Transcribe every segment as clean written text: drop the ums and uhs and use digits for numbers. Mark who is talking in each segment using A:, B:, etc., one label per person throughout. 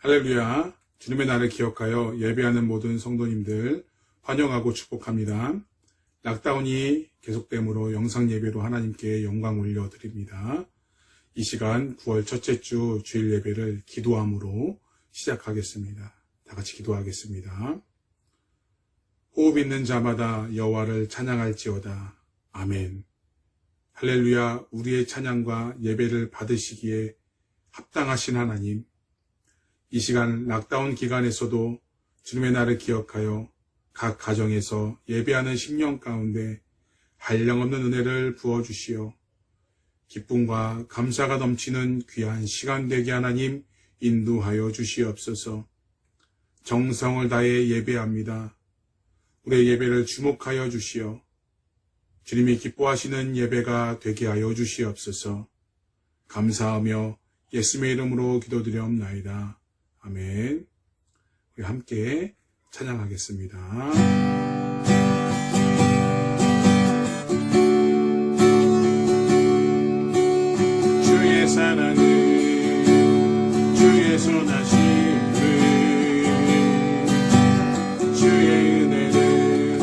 A: 할렐루야. 주님의 날을 기억하여 예배하는 모든 성도님들 환영하고 축복합니다. 락다운이 계속되므로 영상 예배로 하나님께 영광 올려드립니다. 이 시간 9월 첫째 주 주일 예배를 기도함으로 시작하겠습니다. 다 같이 기도하겠습니다. 호흡 있는 자마다 여호와를 찬양할지어다. 아멘. 할렐루야. 우리의 찬양과 예배를 받으시기에 합당하신 하나님, 이 시간 락다운 기간에서도 주님의 날을 기억하여 각 가정에서 예배하는 심령 가운데 한량없는 은혜를 부어주시어 기쁨과 감사가 넘치는 귀한 시간 되게 하나님 인도하여 주시옵소서. 정성을 다해 예배합니다. 우리의 예배를 주목하여 주시어 주님이 기뻐하시는 예배가 되게 하여 주시옵소서. 감사하며 예수님의 이름으로 기도드리옵나이다. 아멘. 우리 함께 찬양하겠습니다. 주의 사랑을, 주의 선하심을, 주의 은혜를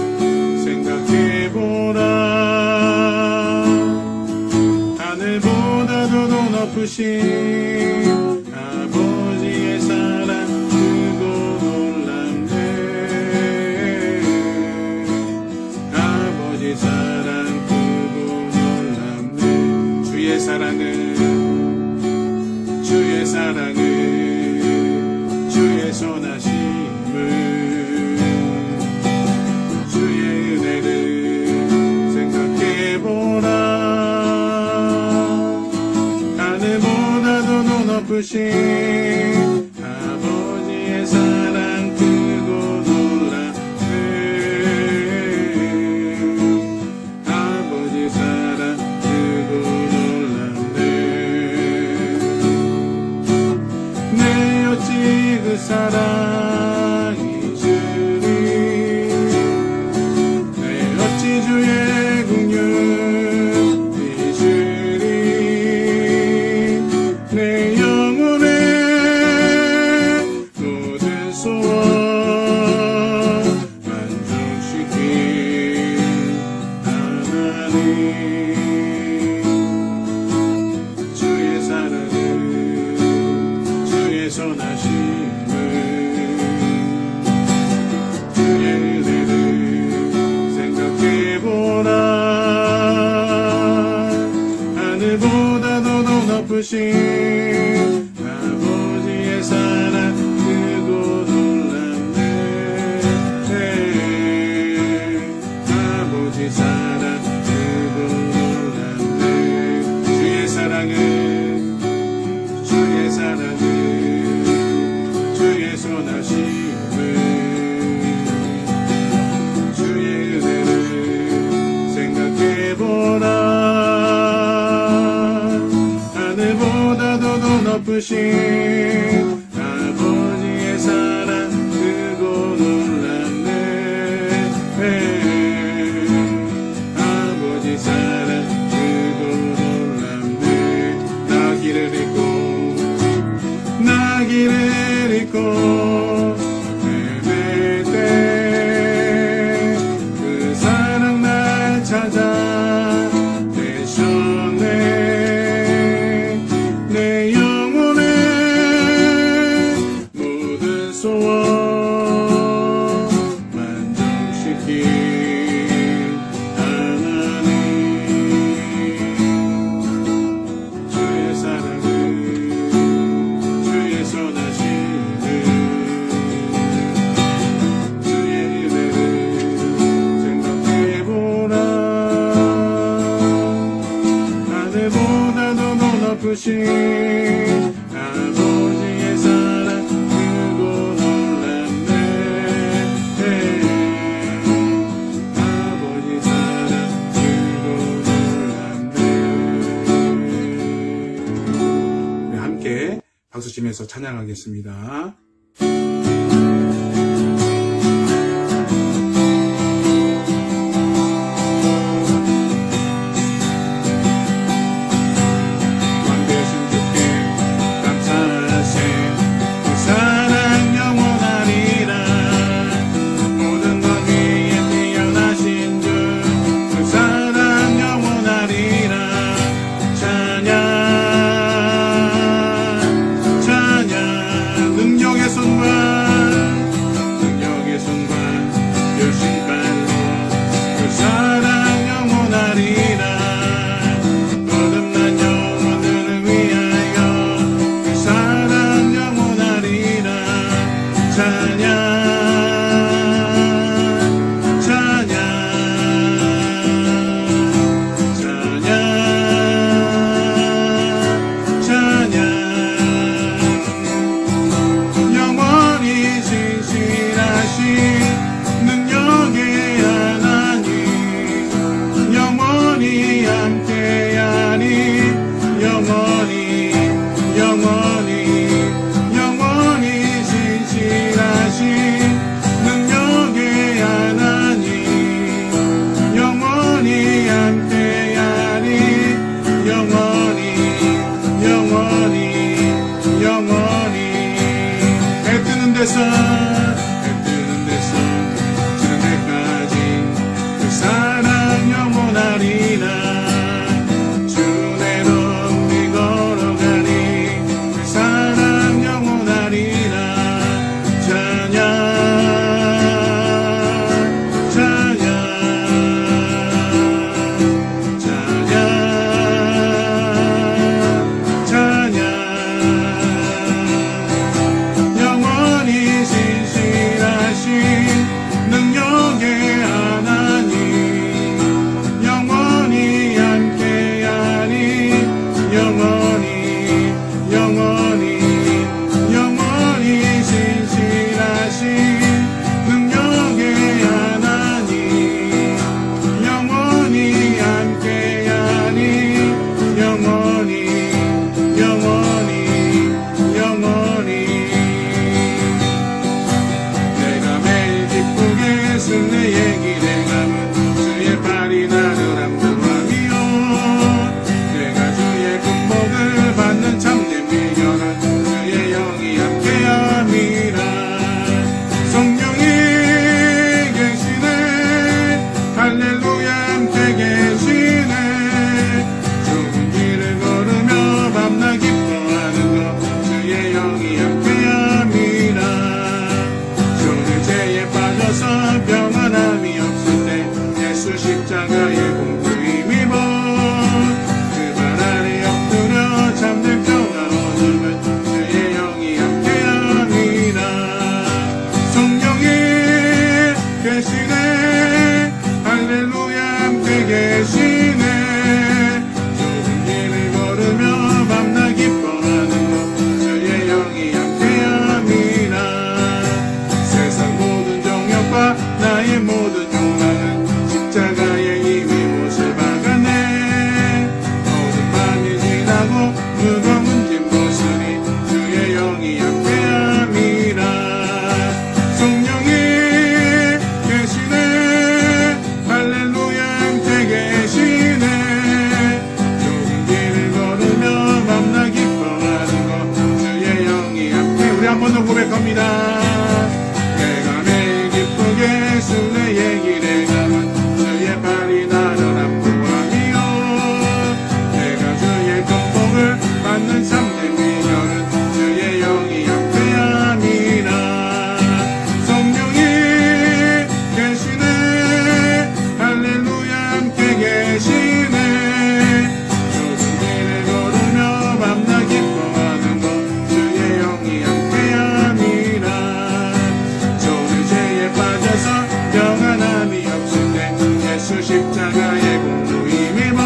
A: 생각해보라. 하늘보다도 더 높으신 아버지의 사랑 크고 놀랍네. 아버지 사랑 크고 놀랍네. 주의 사랑을, 주의 사랑을, 주의 선하심을, 주의 은혜를 생각해보라. 하늘보다도 더 높으신 아버지의 사랑 크고 놀랍네. 아버지 사랑 크고 놀랍네. 내 어찌 그 사랑이 주리, 내 어찌 주의 긍휼 이주리. 내 영혼의 모든 소원 만족시킨 하나님. 주의 사랑을, 주의 선하심을, 주의 은혜를 생각해보라. 하늘보다도 더 높으신 아버지의 사랑 크고 놀랍네. 아버지 사랑 크고 놀랍네. 주의 사랑을, 주의 사랑을, 주의 선하심을, 주의 은혜를 생각해보라. 하늘보다도 더 높으신 아버지의 사랑 크고 놀랍네. 아버지 사랑 크고 놀랍네. 나 길을 잃고, 나 길을 잃고 헤맬 때 그 사랑 날 찾아 내셨네. 내 영혼의 모든 소원 만족시킨 하나님. 주의 사랑을, 주의 선하심을, 주의 은혜를 생각해보라. 하늘보다도 더 높으신 아버지의 사랑 크고 놀랍네. 아버지 사랑 크고 놀랍네. 네, 함께 박수 치면서 찬양하겠습니다. 왕 되신 주께 감사하세. 그 사랑 무거운 짐 벗으니 주의 영이 함께함이라. 성령이 계시네 할렐루야 함께 계시네. 좁은 길을 걸으며 맘나 기뻐하는 것 주의 영이 함께. 우리 한 번 더 고백합니다. 내가 매일 기쁘게 순례의 길에 가면 주의 발이 나를 안보하며 내가 주의 건복을 받는 참된 미녀는 주의 영이 함께함이라. 성령이 계시네 할렐루야 함께 계시네. 좁은 길을 걸으며 맘나 기뻐하는 것 주의 영이 함께함이라. 저는 죄에 빠져서 영원함이 없을 때 예수 십자가의 공로 힘입어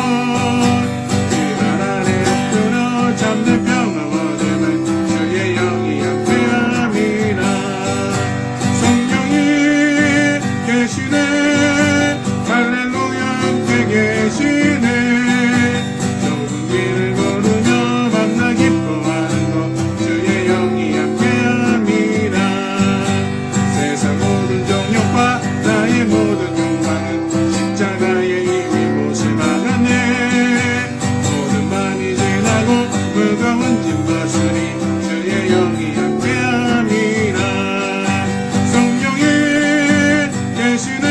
A: 그발 아래 엎드려 잠든 평화와 됨은 주의 영이 함께함이라. 성령이 계시네 할렐루야 함께 계시네. 좁은 길을 걸으며 맘나 기뻐하는 것 주의 영이 함께함이라. 세상 모든 정욕과 나의 모든 욕망은 십자가의 힘이 못을 막았네. 모든 밤이 지나고 무거운 짐 벗으니 주의 영이 함께함이라. 성령이 계시네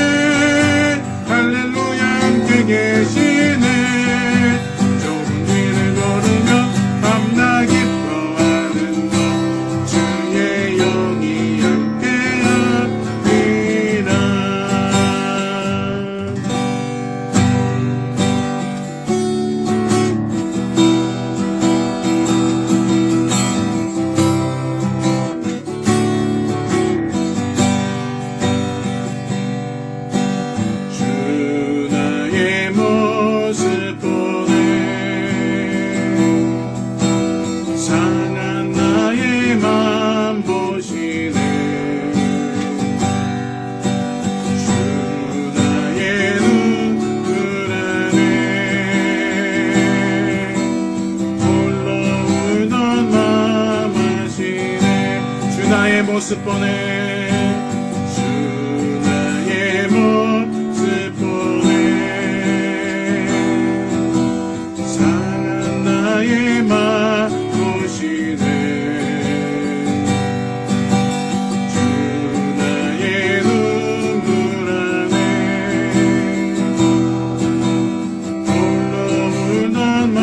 A: 할렐루야 함께 계시네. 좁은 길을 걸으며 맘나 기뻐하는 것 주의 영이 함께함이라. 주 나의 모습 보네 상한 나의 맘 보시네. 주 나의 눈물 안에 홀로 울던 맘 아시네. 주 나의 모습 보네. 주 나의 모습 보네 상한 나의 맘 보시네. 주 나의 눈물 안에 홀로 울던 맘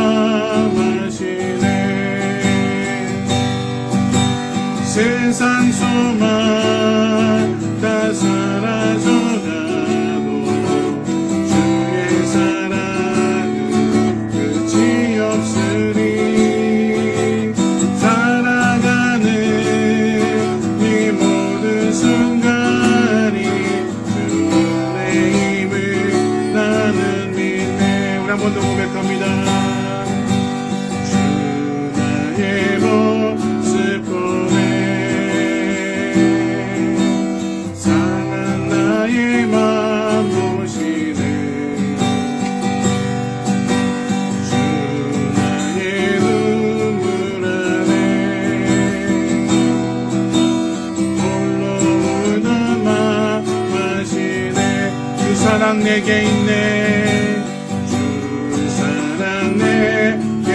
A: 아시네. 세상 소망 다 사라져가도 주의 사랑은 끝이 없으리. 살아가는 이 모든 순간이 주의 힘을 나는 믿네. 우리 한 번 더 고백합니다. 주 나의 모습 보네 상한 나의 맘 보시네. 주 나의 눈물 안에 홀로 울던 맘 아시네. 주 사랑 내게 있네. 주 사랑 내게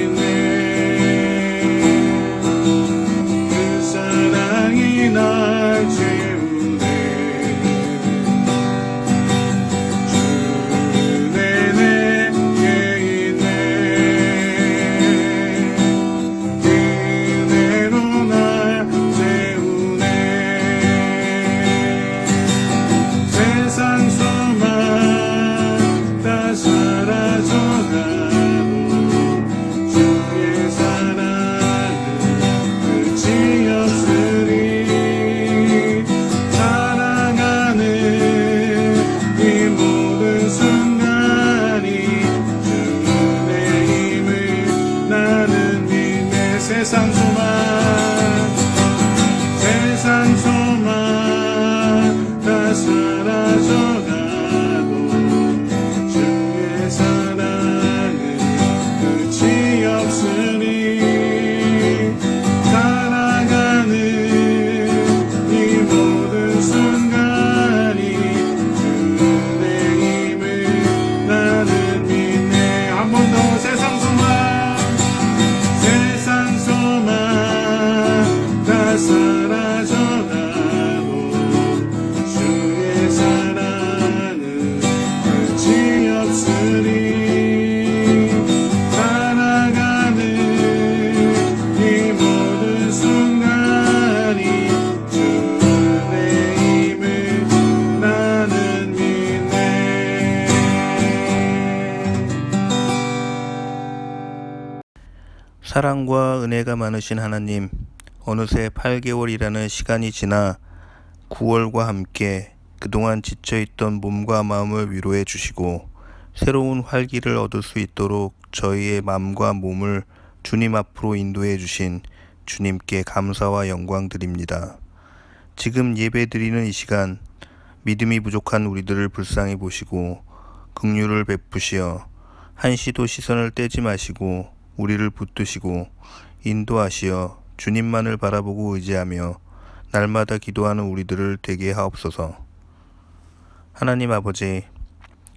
A: 있네. 그 사랑이 날 채우네. 주 은혜 내게 있네. 그 은혜로 날 채우네. 세상 소망 다 사라져가도 주의 사랑은 끝이 없으리. 사랑하는 이 모든 순간이 주의 힘을 나는 믿네. 세상 소망 다 사라져가도 주의 사랑은 끝이 없으니.
B: 사랑과 은혜가 많으신 하나님, 어느새 8개월이라는 시간이 지나 9월과 함께 그동안 지쳐있던 몸과 마음을 위로해 주시고 새로운 활기를 얻을 수 있도록 저희의 마음과 몸을 주님 앞으로 인도해 주신 주님께 감사와 영광 드립니다. 지금 예배 드리는 이 시간, 믿음이 부족한 우리들을 불쌍히 보시고 긍휼을 베푸시어 한시도 시선을 떼지 마시고 우리를 붙드시고 인도하시어 주님만을 바라보고 의지하며 날마다 기도하는 우리들을 되게 하옵소서. 하나님 아버지,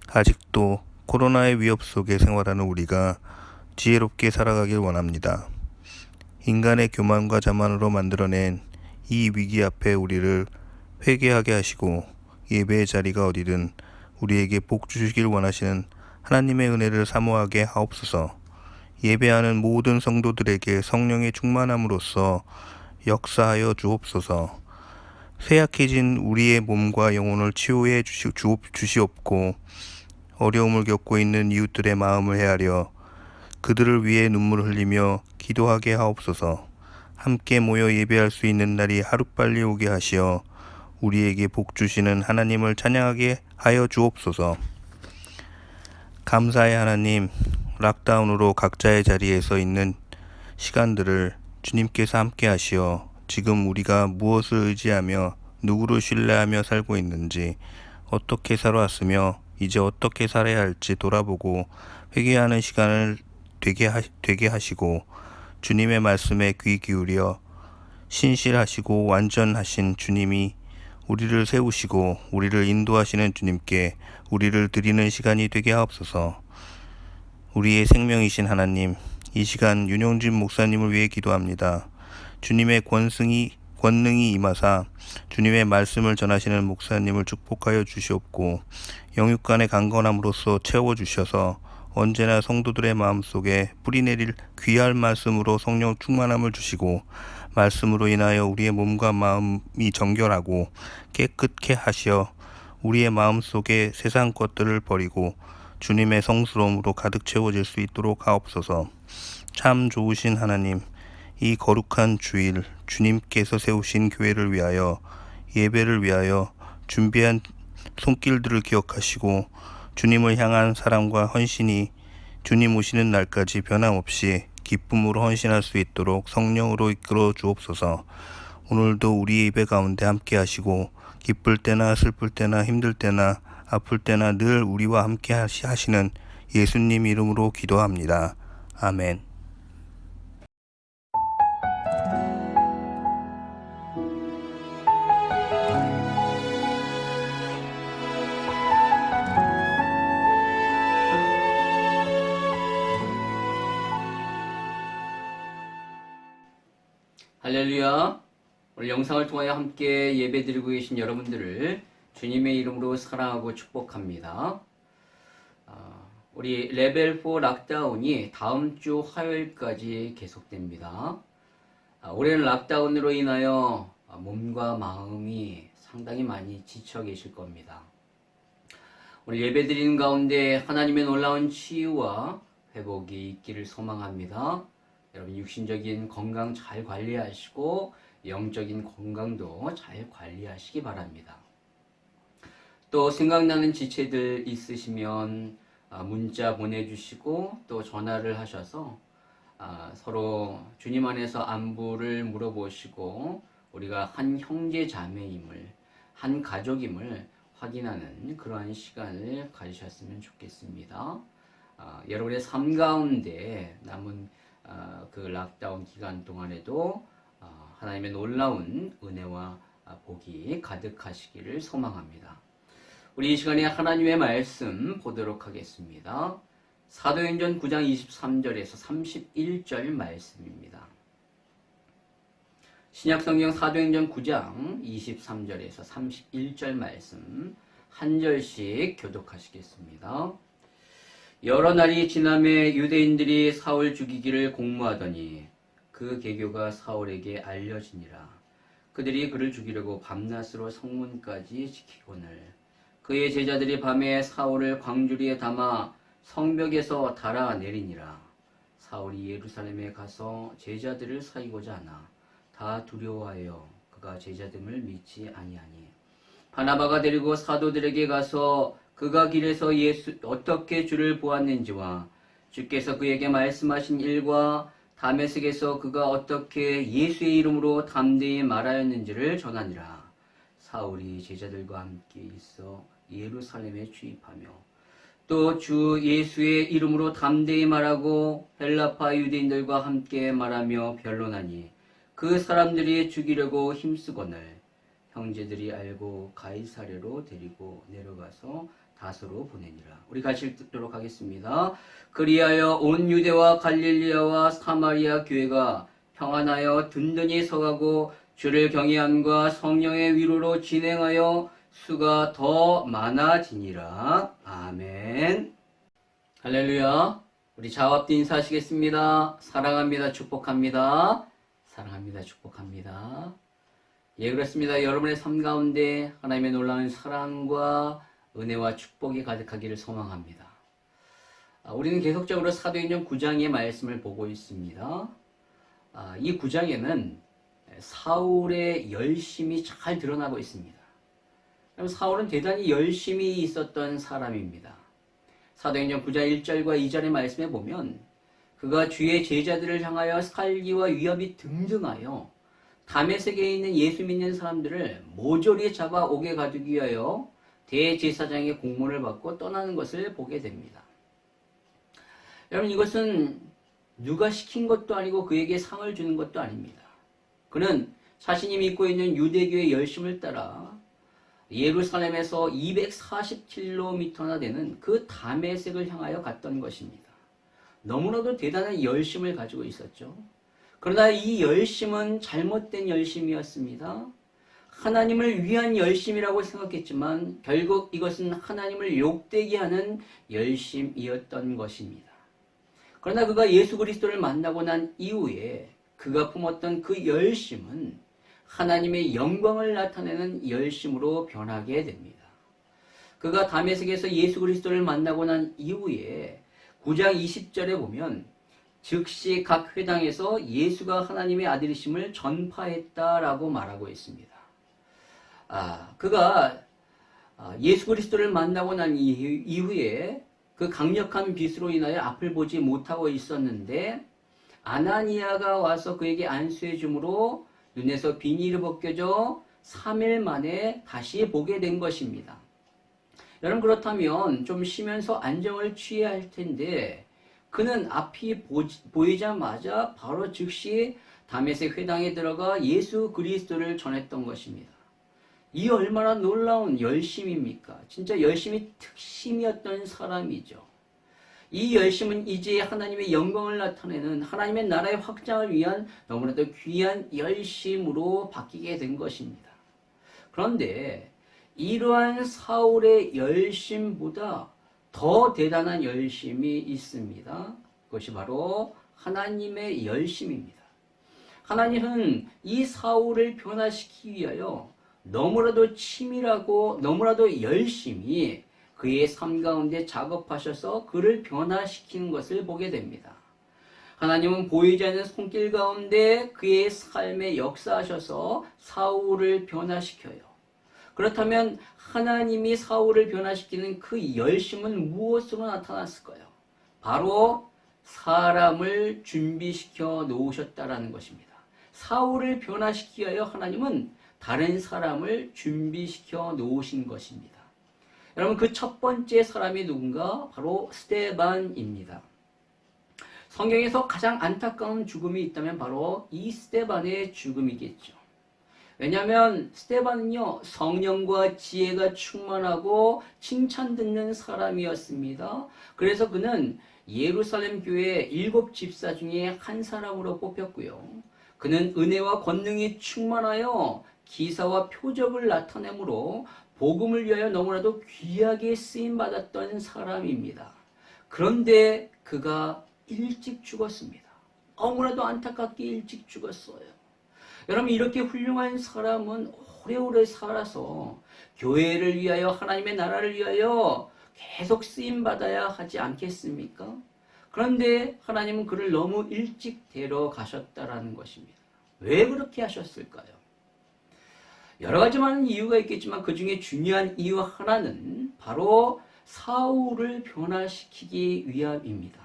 B: 아직도 코로나의 위협 속에 생활하는 우리가 지혜롭게 살아가길 원합니다. 인간의 교만과 자만으로 만들어낸 이 위기 앞에 우리를 회개하게 하시고 예배의 자리가 어디든 우리에게 복 주시길 원하시는 하나님의 은혜를 사모하게 하옵소서. 예배하는 모든 성도들에게 성령의 충만함으로써 역사하여 주옵소서. 쇠약해진 우리의 몸과 영혼을 치유해 주시옵고 어려움을 겪고 있는 이웃들의 마음을 헤아려 그들을 위해 눈물을 흘리며 기도하게 하옵소서. 함께 모여 예배할 수 있는 날이 하루빨리 오게 하시어 우리에게 복 주시는 하나님을 찬양하게 하여 주옵소서. 감사의 하나님, 락다운으로 각자의 자리에서 있는 시간들을 주님께서 함께 하시어 지금 우리가 무엇을 의지하며 누구를 신뢰하며 살고 있는지, 어떻게 살아왔으며 이제 어떻게 살아야 할지 돌아보고 회개하는 시간을 되게 하시고 주님의 말씀에 귀 기울여 신실하시고 완전하신 주님이 우리를 세우시고 우리를 인도하시는 주님께 우리를 드리는 시간이 되게 하옵소서. 우리의 생명이신 하나님, 이 시간 윤용진 목사님을 위해 기도합니다. 주님의 권능이 임하사 주님의 말씀을 전하시는 목사님을 축복하여 주시옵고 영육간의 강건함으로써 채워주셔서 언제나 성도들의 마음속에 뿌리내릴 귀할 말씀으로 성령 충만함을 주시고 말씀으로 인하여 우리의 몸과 마음이 정결하고 깨끗게 하시어 우리의 마음속에 세상 것들을 버리고 주님의 성스러움으로 가득 채워질 수 있도록 하옵소서. 참 좋으신 하나님, 이 거룩한 주일 주님께서 세우신 교회를 위하여 예배를 위하여 준비한 손길들을 기억하시고 주님을 향한 사랑과 헌신이 주님 오시는 날까지 변함없이 기쁨으로 헌신할 수 있도록 성령으로 이끌어 주옵소서. 오늘도 우리 예배 가운데 함께 하시고 기쁠 때나 슬플 때나 힘들 때나 아플 때나 늘 우리와 함께 하시는 예수님 이름으로 기도합니다. 아멘.
C: 할렐루야. 오늘 영상을 통하여 함께 예배드리고 계신 여러분들을 주님의 이름으로 사랑하고 축복합니다. 우리 레벨 4 락다운이 다음 주 화요일까지 계속됩니다. 올해는 락다운으로 인하여 몸과 마음이 상당히 많이 지쳐 계실 겁니다. 오늘 예배드리는 가운데 하나님의 놀라운 치유와 회복이 있기를 소망합니다. 여러분 육신적인 건강 잘 관리하시고 영적인 건강도 잘 관리하시기 바랍니다. 또 생각나는 지체들 있으시면 문자 보내주시고 또 전화를 하셔서 서로 주님 안에서 안부를 물어보시고 우리가 한 형제 자매임을, 한 가족임을 확인하는 그러한 시간을 가지셨으면 좋겠습니다. 여러분의 삶 가운데 남은 그 락다운 기간 동안에도 하나님의 놀라운 은혜와 복이 가득하시기를 소망합니다. 우리 이 시간에 하나님의 말씀 보도록 하겠습니다. 사도행전 9장 23절에서 31절 말씀입니다. 신약성경 사도행전 9장 23절에서 31절 말씀 한 절씩 교독하시겠습니다. 여러 날이 지남에 유대인들이 사울 죽이기를 공모하더니 그 계교가 사울에게 알려지니라. 그들이 그를 죽이려고 밤낮으로 성문까지 지키거늘 그의 제자들이 밤에 사울을 광주리에 담아 성벽에서 달아내리니라. 사울이 예루살렘에 가서 제자들을 사귀고자 하나 다 두려워하여 그가 제자됨을 믿지 아니하니 바나바가 데리고 사도들에게 가서 그가 길에서 어떻게 주를 보았는지와 주께서 그에게 말씀하신 일과 다메섹에서 그가 어떻게 예수의 이름으로 담대히 말하였는지를 전하니라. 사울이 제자들과 함께 있어 예루살렘에 주입하며 또 주 예수의 이름으로 담대히 말하고 헬라파 유대인들과 함께 말하며 변론하니 그 사람들이 죽이려고 힘쓰거늘 형제들이 알고 가이사랴로 데리고 내려가서 다소로 보내니라. 우리 같이 읽도록 하겠습니다. 그리하여 온 유대와 갈릴리아와 사마리아 교회가 평안하여 든든히 서가고 주를 경외함과 성령의 위로로 진행하여 수가 더 많아지니라. 아멘. 할렐루야. 우리 자업도 인사하시겠습니다. 사랑합니다. 축복합니다. 사랑합니다. 축복합니다. 예, 그렇습니다. 여러분의 삶 가운데 하나님의 놀라운 사랑과 은혜와 축복이 가득하기를 소망합니다. 우리는 계속적으로 사도행전 9장의 말씀을 보고 있습니다. 이 9장에는 사울의 열심이 잘 드러나고 있습니다. 사울은 대단히 열심히 있었던 사람입니다. 사도행전 9장 1절과 2절의 말씀에 보면 그가 주의 제자들을 향하여 살기와 위협이 등등하여 다메섹에 있는 예수 믿는 사람들을 모조리 잡아 옥에 가두기 위하여 대제사장의 공문을 받고 떠나는 것을 보게 됩니다. 여러분, 이것은 누가 시킨 것도 아니고 그에게 상을 주는 것도 아닙니다. 그는 자신이 믿고 있는 유대교의 열심을 따라 예루살렘에서 240km나 되는 그 다메섹을 향하여 갔던 것입니다. 너무나도 대단한 열심을 가지고 있었죠. 그러나 이 열심은 잘못된 열심이었습니다. 하나님을 위한 열심이라고 생각했지만 결국 이것은 하나님을 욕되게 하는 열심이었던 것입니다. 그러나 그가 예수 그리스도를 만나고 난 이후에 그가 품었던 그 열심은 하나님의 영광을 나타내는 열심으로 변하게 됩니다. 그가 다메섹에서 예수 그리스도를 만나고 난 이후에 9장 20절에 보면 즉시 각 회당에서 예수가 하나님의 아들이심을 전파했다라고 말하고 있습니다. 그가 예수 그리스도를 만나고 난 이후에 그 강력한 빛으로 인하여 앞을 보지 못하고 있었는데 아나니아가 와서 그에게 안수해 주므로 눈에서 비닐이 벗겨져 3일 만에 다시 보게 된 것입니다. 여러분, 그렇다면 좀 쉬면서 안정을 취해야 할 텐데 그는 앞이 보이자마자 바로 즉시 다메섹 회당에 들어가 예수 그리스도를 전했던 것입니다. 이 얼마나 놀라운 열심입니까? 진짜 열심이 특심이었던 사람이죠. 이 열심은 이제 하나님의 영광을 나타내는 하나님의 나라의 확장을 위한 너무나도 귀한 열심으로 바뀌게 된 것입니다. 그런데 이러한 사울의 열심보다 더 대단한 열심이 있습니다. 그것이 바로 하나님의 열심입니다. 하나님은 이 사울을 변화시키기 위하여 너무나도 치밀하고 너무나도 열심히 그의 삶 가운데 작업하셔서 그를 변화시키는 것을 보게 됩니다. 하나님은 보이지 않는 손길 가운데 그의 삶에 역사하셔서 사울을 변화시켜요. 그렇다면 하나님이 사울을 변화시키는 그 열심은 무엇으로 나타났을까요? 바로 사람을 준비시켜 놓으셨다라는 것입니다. 사울을 변화시키기 위하여 하나님은 다른 사람을 준비시켜 놓으신 것입니다. 여러분, 그 첫 번째 사람이 누군가? 바로 스데반입니다. 성경에서 가장 안타까운 죽음이 있다면 바로 이 스데반의 죽음이겠죠. 왜냐하면 스데반은요, 성령과 지혜가 충만하고 칭찬 듣는 사람이었습니다. 그래서 그는 예루살렘 교회 7 집사 중에 한 사람으로 뽑혔고요. 그는 은혜와 권능이 충만하여 기사와 표적을 나타내므로 복음을 위하여 너무나도 귀하게 쓰임받았던 사람입니다. 그런데 그가 일찍 죽었습니다. 너무나도 안타깝게 일찍 죽었어요. 여러분, 이렇게 훌륭한 사람은 오래오래 살아서 교회를 위하여 하나님의 나라를 위하여 계속 쓰임받아야 하지 않겠습니까? 그런데 하나님은 그를 너무 일찍 데려가셨다라는 것입니다. 왜 그렇게 하셨을까요? 여러 가지 많은 이유가 있겠지만 그 중에 중요한 이유 하나는 바로 사울을 변화시키기 위함입니다.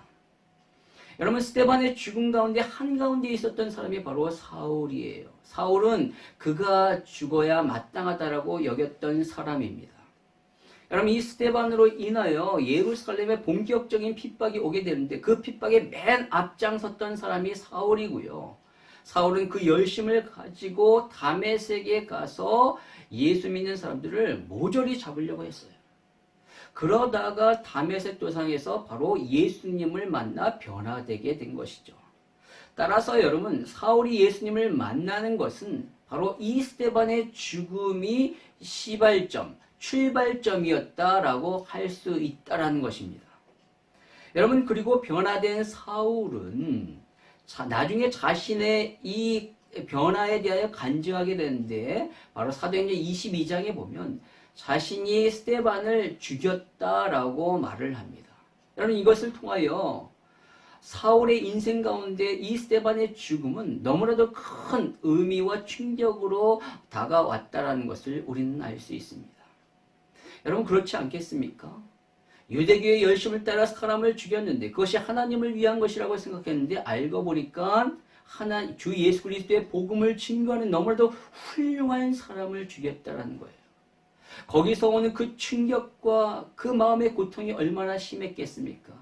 C: 여러분, 스데반의 죽음 가운데 한가운데 있었던 사람이 바로 사울이에요. 사울은 그가 죽어야 마땅하다라고 여겼던 사람입니다. 여러분, 이 스데반으로 인하여 예루살렘에 본격적인 핍박이 오게 되는데 그 핍박에 맨 앞장섰던 사람이 사울이고요. 사울은 그 열심을 가지고 다메섹에 가서 예수 믿는 사람들을 모조리 잡으려고 했어요. 그러다가 다메섹 도상에서 바로 예수님을 만나 변화되게 된 것이죠. 따라서 여러분, 사울이 예수님을 만나는 것은 바로 이 스데반의 죽음이 시발점, 출발점이었다라고 할 수 있다라는 것입니다. 여러분, 그리고 변화된 사울은 나중에 자신의 이 변화에 대하여 간증하게 되는데 바로 사도행전 22장에 보면 자신이 스데반을 죽였다라고 말을 합니다. 여러분, 이것을 통하여 사울의 인생 가운데 이 스데반의 죽음은 너무나도 큰 의미와 충격으로 다가왔다라는 것을 우리는 알 수 있습니다. 여러분, 그렇지 않겠습니까? 유대교의 열심을 따라 사람을 죽였는데 그것이 하나님을 위한 것이라고 생각했는데 알고 보니까 주 예수 그리스도의 복음을 증거하는 너무나도 훌륭한 사람을 죽였다라는 거예요. 거기서 오는 그 충격과 그 마음의 고통이 얼마나 심했겠습니까?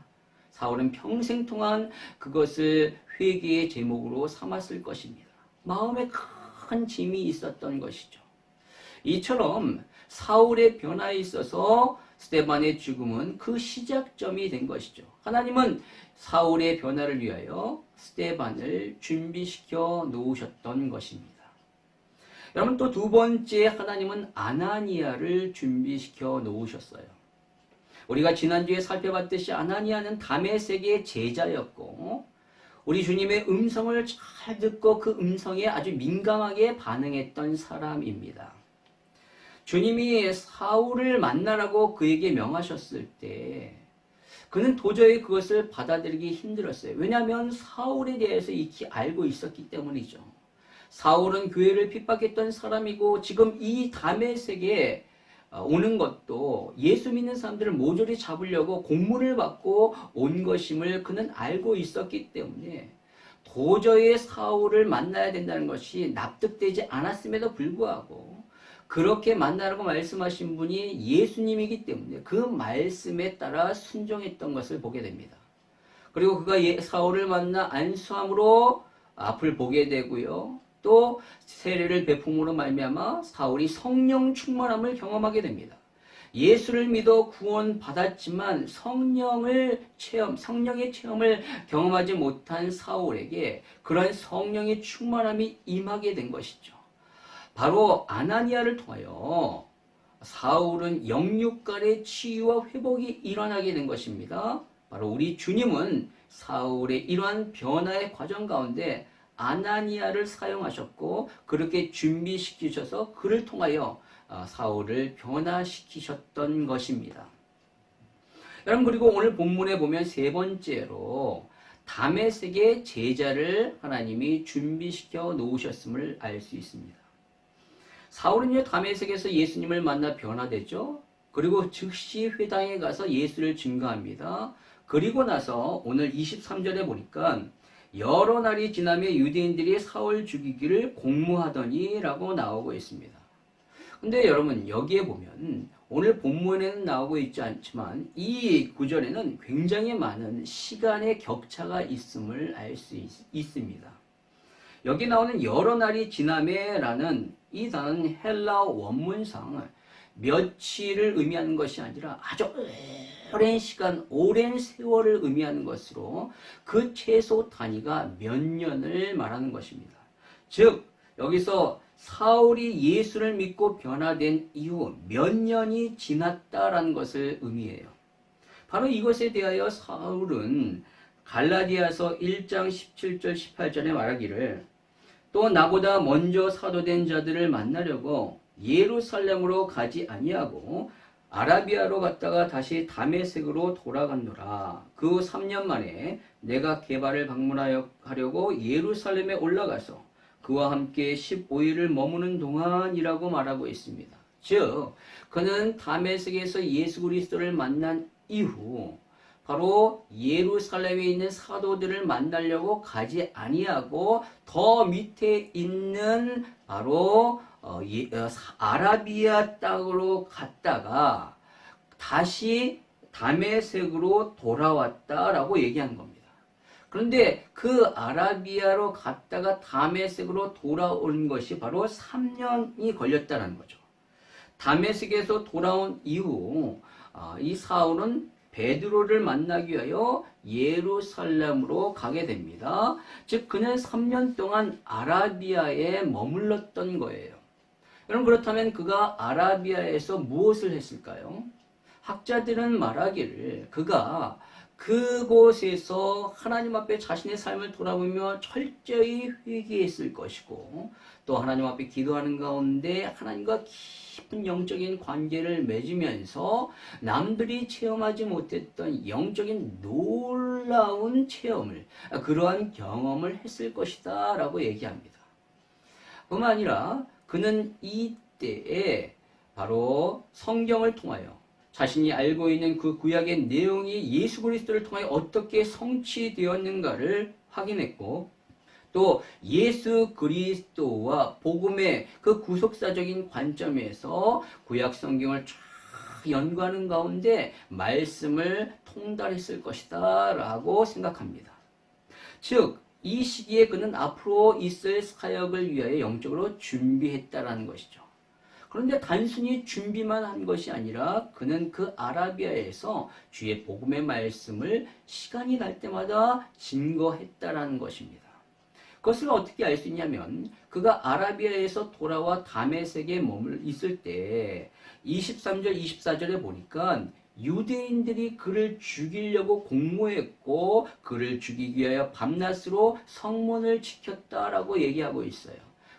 C: 사울은 평생 동안 그것을 회개의 제목으로 삼았을 것입니다. 마음에 큰 짐이 있었던 것이죠. 이처럼 사울의 변화에 있어서 스데반의 죽음은 그 시작점이 된 것이죠. 하나님은 사울의 변화를 위하여 스데반을 준비시켜 놓으셨던 것입니다. 여러분, 또 두 번째 하나님은 아나니아를 준비시켜 놓으셨어요. 우리가 지난주에 살펴봤듯이 아나니아는 다메섹의 제자였고 우리 주님의 음성을 잘 듣고 그 음성에 아주 민감하게 반응했던 사람입니다. 주님이 사울을 만나라고 그에게 명하셨을 때 그는 도저히 그것을 받아들이기 힘들었어요. 왜냐하면 사울에 대해서 익히 알고 있었기 때문이죠. 사울은 교회를 핍박했던 사람이고 지금 이 다메섹에 오는 것도 예수 믿는 사람들을 모조리 잡으려고 공문을 받고 온 것임을 그는 알고 있었기 때문에 도저히 사울을 만나야 된다는 것이 납득되지 않았음에도 불구하고 그렇게 만나라고 말씀하신 분이 예수님이기 때문에 그 말씀에 따라 순종했던 것을 보게 됩니다. 그리고 그가 사울을 만나 안수함으로 앞을 보게 되고요. 또 세례를 베품으로 말미암아 사울이 성령 충만함을 경험하게 됩니다. 예수를 믿어 구원 받았지만 성령의 체험을 경험하지 못한 사울에게 그런 성령의 충만함이 임하게 된 것이죠. 바로 아나니아를 통하여 사울은 영육간의 치유와 회복이 일어나게 된 것입니다. 바로 우리 주님은 사울의 이러한 변화의 과정 가운데 아나니아를 사용하셨고 그렇게 준비시키셔서 그를 통하여 사울을 변화시키셨던 것입니다. 여러분, 그리고 오늘 본문에 보면 세 번째로 다메섹의 제자를 하나님이 준비시켜 놓으셨음을 알 수 있습니다. 사울은요, 다메섹에서 예수님을 만나 변화되죠. 그리고 즉시 회당에 가서 예수를 증거합니다. 그리고 나서 오늘 23절에 보니까 여러 날이 지나며 유대인들이 사울 죽이기를 공모하더니 라고 나오고 있습니다. 근데 여러분, 여기에 보면 오늘 본문에는 나오고 있지 않지만 이 구절에는 굉장히 많은 시간의 격차가 있음을 알 수 있습니다. 여기 나오는 여러 날이 지나매라는 이 단어는 헬라어 원문상 며칠을 의미하는 것이 아니라 아주 오랜 시간, 오랜 세월을 의미하는 것으로 그 최소 단위가 몇 년을 말하는 것입니다. 즉, 여기서 사울이 예수를 믿고 변화된 이후 몇 년이 지났다라는 것을 의미해요. 바로 이것에 대하여 사울은 갈라디아서 1장 17절 18절에 말하기를 또 나보다 먼저 사도된 자들을 만나려고 예루살렘으로 가지 아니하고 아라비아로 갔다가 다시 다메섹으로 돌아갔노라. 그 3년 만에 내가 게바를 방문하려고 예루살렘에 올라가서 그와 함께 15일을 머무는 동안이라고 말하고 있습니다. 즉 그는 다메섹에서 예수 그리스도를 만난 이후 바로 예루살렘에 있는 사도들을 만나려고 가지 아니하고 더 밑에 있는 바로 아라비아 땅으로 갔다가 다시 다메섹으로 돌아왔다라고 얘기한 겁니다. 그런데 그 아라비아로 갔다가 다메섹으로 돌아온 것이 바로 3년이 걸렸다는 거죠. 다메섹에서 돌아온 이후 이 사울은 베드로를 만나기 위하여 예루살렘으로 가게 됩니다. 즉 그는 3년 동안 아라비아에 머물렀던 거예요. 여러분 그렇다면 그가 아라비아에서 무엇을 했을까요? 학자들은 말하기를 그가 그곳에서 하나님 앞에 자신의 삶을 돌아보며 철저히 회개했을 것이고 또 하나님 앞에 기도하는 가운데 하나님과 깊은 영적인 관계를 맺으면서 남들이 체험하지 못했던 영적인 놀라운 체험을 그러한 경험을 했을 것이다 라고 얘기합니다. 뿐만 아니라 그는 이때에 바로 성경을 통하여 자신이 알고 있는 그 구약의 내용이 예수 그리스도를 통하여 어떻게 성취되었는가를 확인했고 또 예수 그리스도와 복음의 그 구속사적인 관점에서 구약 성경을 쫙 연구하는 가운데 말씀을 통달했을 것이다 라고 생각합니다. 즉 이 시기에 그는 앞으로 있을 사역을 위하여 영적으로 준비했다라는 것이죠. 그런데 단순히 준비만 한 것이 아니라 그는 그 아라비아에서 주의 복음의 말씀을 시간이 날 때마다 증거했다라는 것입니다. 그것을 어떻게 알 수 있냐면 그가 아라비아에서 돌아와 다메섹에 머물 있을 때 23절 24절에 보니까 유대인들이 그를 죽이려고 공모했고 그를 죽이기 위하여 밤낮으로 성문을 지켰다라고 얘기하고 있어요.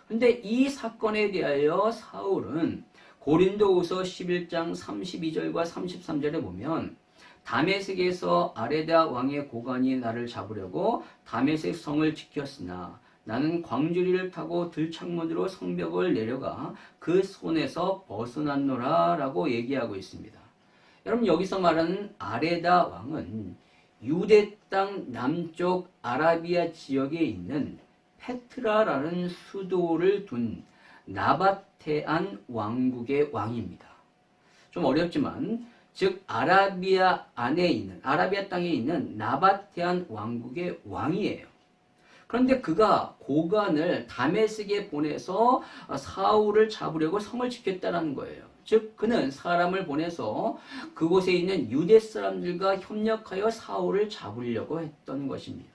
C: 근데 이 사건에 대하여 사울은 고린도후서 11장 32절과 33절에 보면 다메섹에서 아레다 왕의 고관이 나를 잡으려고 다메섹 성을 지켰으나 나는 광주리를 타고 들창문으로 성벽을 내려가 그 손에서 벗어났노라 라고 얘기하고 있습니다. 여러분 여기서 말하는 아레다 왕은 유대 땅 남쪽 아라비아 지역에 있는 페트라라는 수도를 둔 나바테안 왕국의 왕입니다. 좀 어렵지만 즉 아라비아 안에 있는 아라비아 땅에 있는 나바테안 왕국의 왕이에요. 그런데 그가 고관을 다메섹에 보내서 사울을 잡으려고 성을 지켰다는 거예요. 즉 그는 사람을 보내서 그곳에 있는 유대 사람들과 협력하여 사울을 잡으려고 했던 것입니다.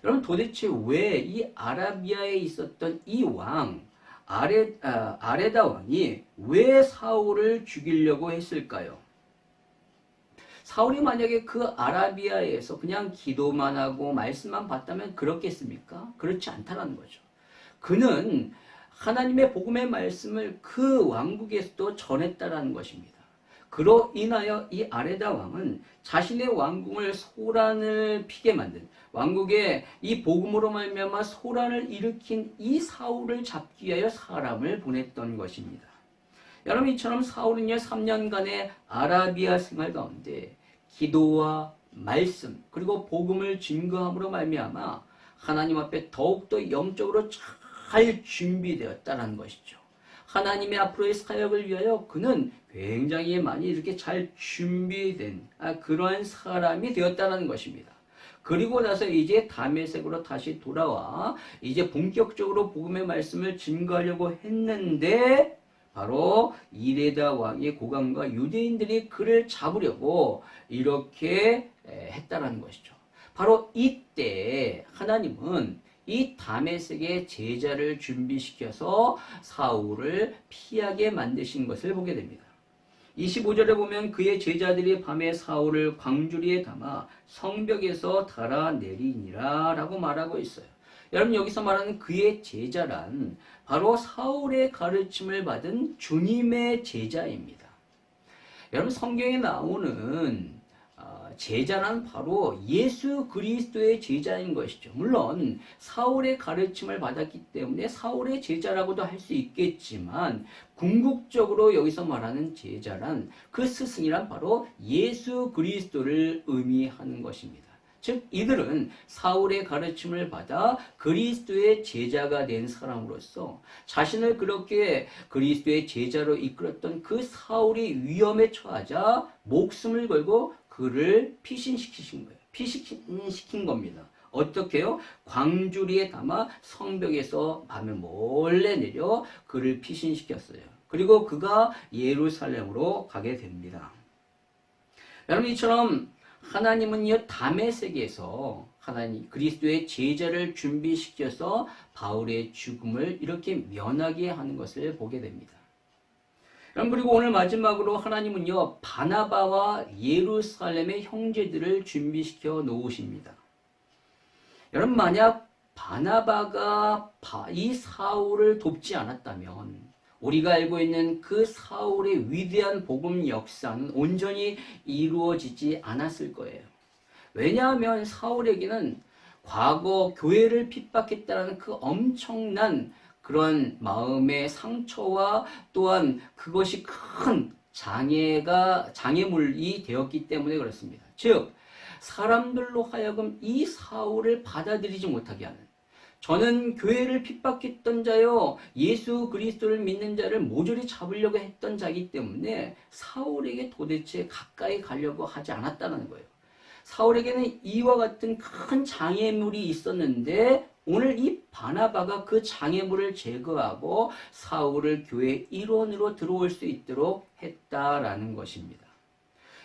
C: 여러분 도대체 왜 이 아라비아에 있었던 이 왕 아레다 왕이 왜 사울을 죽이려고 했을까요? 사울이 만약에 그 아라비아에서 그냥 기도만 하고 말씀만 받다면 그렇겠습니까? 그렇지 않다는 거죠. 그는 하나님의 복음의 말씀을 그 왕국에서도 전했다라는 것입니다. 그로 인하여 이 아레다 왕은 자신의 왕궁을 소란을 피게 만든 왕국에 이 복음으로 말미암아 소란을 일으킨 이 사울을 잡기 위하여 사람을 보냈던 것입니다. 여러분 이처럼 사울은요 3년간의 아라비아 생활 가운데 기도와 말씀 그리고 복음을 증거함으로 말미암아 하나님 앞에 더욱더 영적으로 잘 준비되었다는 것이죠. 하나님의 앞으로의 사역을 위하여 그는 굉장히 많이 이렇게 잘 준비된 그러한 사람이 되었다는 것입니다. 그리고 나서 이제 다메섹으로 다시 돌아와 이제 본격적으로 복음의 말씀을 증거하려고 했는데 바로 이레다 왕의 고관과 유대인들이 그를 잡으려고 이렇게 했다는 것이죠. 바로 이때 하나님은 이 다메섹의 제자를 준비시켜서 사울을 피하게 만드신 것을 보게 됩니다. 25절에 보면 그의 제자들이 밤에 사울을 광주리에 담아 성벽에서 달아내리니라 라고 말하고 있어요. 여러분 여기서 말하는 그의 제자란 바로 사울의 가르침을 받은 주님의 제자입니다. 여러분 성경에 나오는 제자는 바로 예수 그리스도의 제자인 것이죠. 물론 사울의 가르침을 받았기 때문에 사울의 제자라고도 할 수 있겠지만 궁극적으로 여기서 말하는 제자란 그 스승이란 바로 예수 그리스도를 의미하는 것입니다. 즉 이들은 사울의 가르침을 받아 그리스도의 제자가 된 사람으로서 자신을 그렇게 그리스도의 제자로 이끌었던 그 사울이 위험에 처하자 목숨을 걸고 그를 피신시키신 거예요. 피신시킨 겁니다. 어떻게요? 광주리에 담아 성벽에서 밤에 몰래 내려 그를 피신시켰어요. 그리고 그가 예루살렘으로 가게 됩니다. 여러분 이처럼 하나님은요 담의 세계에서 하나님 그리스도의 제자를 준비시켜서 바울의 죽음을 이렇게 면하게 하는 것을 보게 됩니다. 여러분 그리고 오늘 마지막으로 하나님은요 바나바와 예루살렘의 형제들을 준비시켜 놓으십니다. 여러분 만약 바나바가 이 사울을 돕지 않았다면 우리가 알고 있는 그 사울의 위대한 복음 역사는 온전히 이루어지지 않았을 거예요. 왜냐하면 사울에게는 과거 교회를 핍박했다는 그 엄청난 그런 마음의 상처와 또한 그것이 큰 장애물이 되었기 때문에 그렇습니다. 즉 사람들로 하여금 이 사울을 받아들이지 못하게 하는, 저는 교회를 핍박했던 자요 예수 그리스도를 믿는 자를 모조리 잡으려고 했던 자이기 때문에 사울에게 도대체 가까이 가려고 하지 않았다는 거예요. 사울에게는 이와 같은 큰 장애물이 있었는데 오늘 이 바나바가 그 장애물을 제거하고 사울을 교회의 일원으로 들어올 수 있도록 했다라는 것입니다.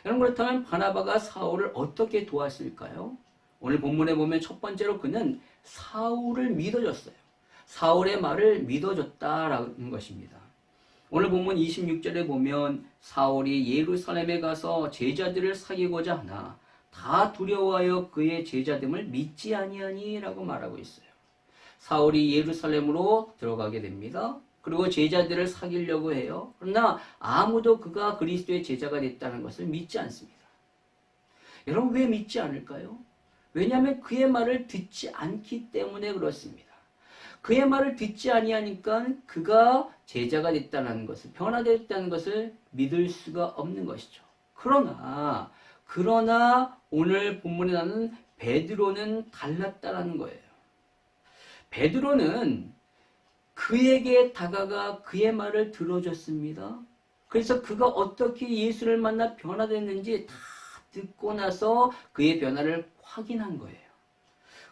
C: 여러분 그렇다면 바나바가 사울을 어떻게 도왔을까요? 오늘 본문에 보면 첫 번째로 그는 사울을 믿어줬어요. 사울의 말을 믿어줬다라는 것입니다. 오늘 본문 26절에 보면 사울이 예루살렘에 가서 제자들을 사귀고자 하나 다 두려워하여 그의 제자됨을 믿지 아니하니라고 말하고 있어요. 사울이 예루살렘으로 들어가게 됩니다. 그리고 제자들을 사귀려고 해요. 그러나 아무도 그가 그리스도의 제자가 됐다는 것을 믿지 않습니다. 여러분 왜 믿지 않을까요? 왜냐하면 그의 말을 듣지 않기 때문에 그렇습니다. 그의 말을 듣지 아니하니까 그가 제자가 됐다는 것을, 변화됐다는 것을 믿을 수가 없는 것이죠. 그러나 오늘 본문에 나오는 베드로는 달랐다는 거예요. 베드로는 그에게 다가가 그의 말을 들어줬습니다. 그래서 그가 어떻게 예수를 만나 변화됐는지 다 듣고 나서 그의 변화를 확인한 거예요.